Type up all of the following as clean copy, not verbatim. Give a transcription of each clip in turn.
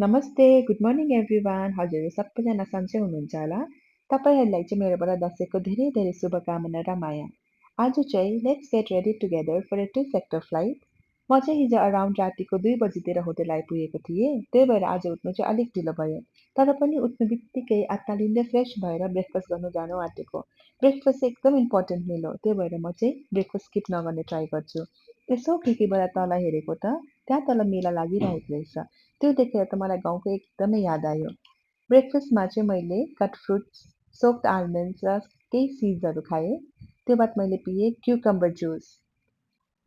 नमस्ते, good morning everyone. हजुरहरू सबैजना सन्चै हुनुहुन्छ होला? तपाईँहरूलाई चाहिँ मेरोबाट दसैँको धेरै धेरै शुभकामना र माया। आज चाहिँ let's get ready together for a 2 sector flight. म चाहिँ हिजो अराउन्ड रातिको 2 बजीतिर होटल आइपुगेको थिएँ। त्यही भएर आज उठ्नु चाहिँ अलिक ढिलो भयो। तर पनि उठ्नु बित्तिकै अत्तालिँदै फ्रेस भएर ब्रेकफास्ट गर्नु जानु आँटेको। ब्रेकफास्ट चाहिँ एकदम इम्पोर्टेन्ट मिल हो। त्यही भएर म चाहिँ ब्रेकफास्ट स्किप नगर्ने ट्राई गर्छु। यसो खिड्कीबाट तल हेरेको त त्यहाँ तल मेला लागिरहेको रहेछ। त्यो देखेर त मलाई गाउँको एकदमै याद आयो। ब्रेकफास्टमा चाहिँ मैले कट फ्रुट्स, सोक्ड आलमन्ड्स र केही सिड्सहरू खाएँ। त्यो बाद मैले पिएँ क्युकम्बर जुस।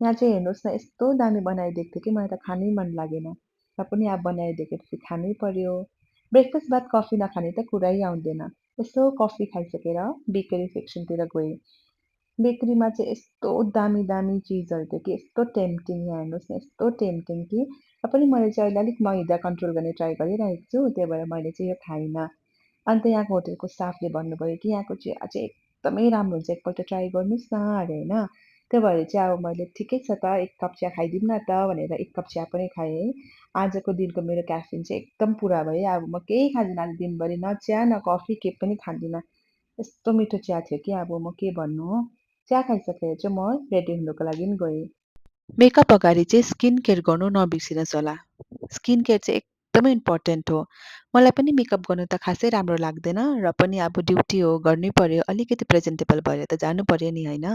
यहाँ चाहिँ हेर्नुहोस् न यस्तो दामी बनाइदिएको थियो कि मलाई त खानै मन लागेन। र पनि अब बनाइदिएपछि खानै पर्यो। ब्रेकफास्ट बाद कफी नखाने त कुरै आउँदैन। यसो कफी खाइसकेर बेकरी सेक्सनतिर गएँ। बेकरीमा चाहिँ यस्तो दामी दामी चिजहरू थियो कि यस्तो टेम्प्टिङ यहाँ हेर्नुहोस् न यस्तो टेम्प्टिङ कि र पनि मैले चाहिँ अहिले अलिक मैदा कन्ट्रोल गर्ने ट्राई गरिरहेको छु त्यही भएर मैले चाहिँ यो खाइनँ। अन्त यहाँको होटेलको स्टाफले भन्नुभयो कि यहाँको चिया चाहिँ एकदमै राम्रो हुन्छ एकपल्ट ट्राई गर्नुहोस् न अरे होइन। त्यही भएर चाहिँ अब मैले ठिकै छ त एक कप चिया खाइदिउँ न त भनेर एक कप चिया पनि खाएँ है। आजको दिनको मेरो क्याफिन चाहिँ एकदम पुरा भयो। अब म केही खाँदिनँ आज दिनभरि न चिया न कफी केही पनि खाँदिनँ। यस्तो मिठो चिया थियो कि अब म के भन्नु हो। चिया खाइसकेर चाहिँ म रेडी हुनुको लागि गएँ। मेकअप अगाडि चाहिँ स्किन केयर गर्नु नबिर्सिनुहोस् होला। स्किन केयर चाहिँ एकदमै इम्पोर्टेन्ट हो। मलाई पनि मेकअप गर्नु त खासै राम्रो लाग्दैन र पनि अब ड्युटी हो गर्नै पर्यो। अलिकति प्रेजेन्टेबल भएर त जानु पर्यो नि होइन?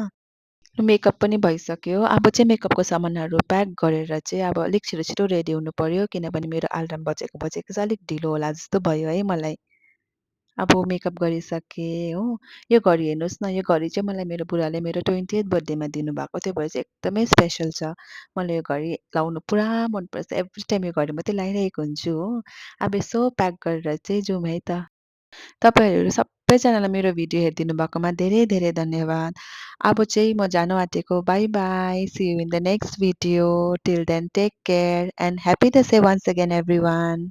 मेकअप पनि भइसक्यो। अब चाहिँ मेकअपको सामानहरू प्याक गरेर चाहिँ अब अलिक छिटो रेडी हुनु पर्यो किनभने मेरो अलार्म बजेको चाहिँ अलिक ढिलो होला जस्तो भयो है मलाई। अब मेकअप गरिसकेँ हो। यो घडी हेर्नुहोस् न, यो घडी चाहिँ मलाई मेरो बुढाले मेरो 20th बर्थडेमा दिनुभएको थियो भएर चाहिँ एकदमै स्पेसल छ। मलाई यो घडी लाउनु पुरा मनपर्छ। एभ्री टाइम यो घडी मात्रै लगाइरहेको हुन्छु हो। अब यसो प्याक गरेर चाहिँ जाउँ है त। तपाईँहरू सबैजनालाई मेरो भिडियो हेरिदिनु भएकोमा धेरै धेरै धन्यवाद। अब चाहिँ म जानु आँटेको। Bye bye. See you in the next video. Till then take care and happy Dashain once again everyone.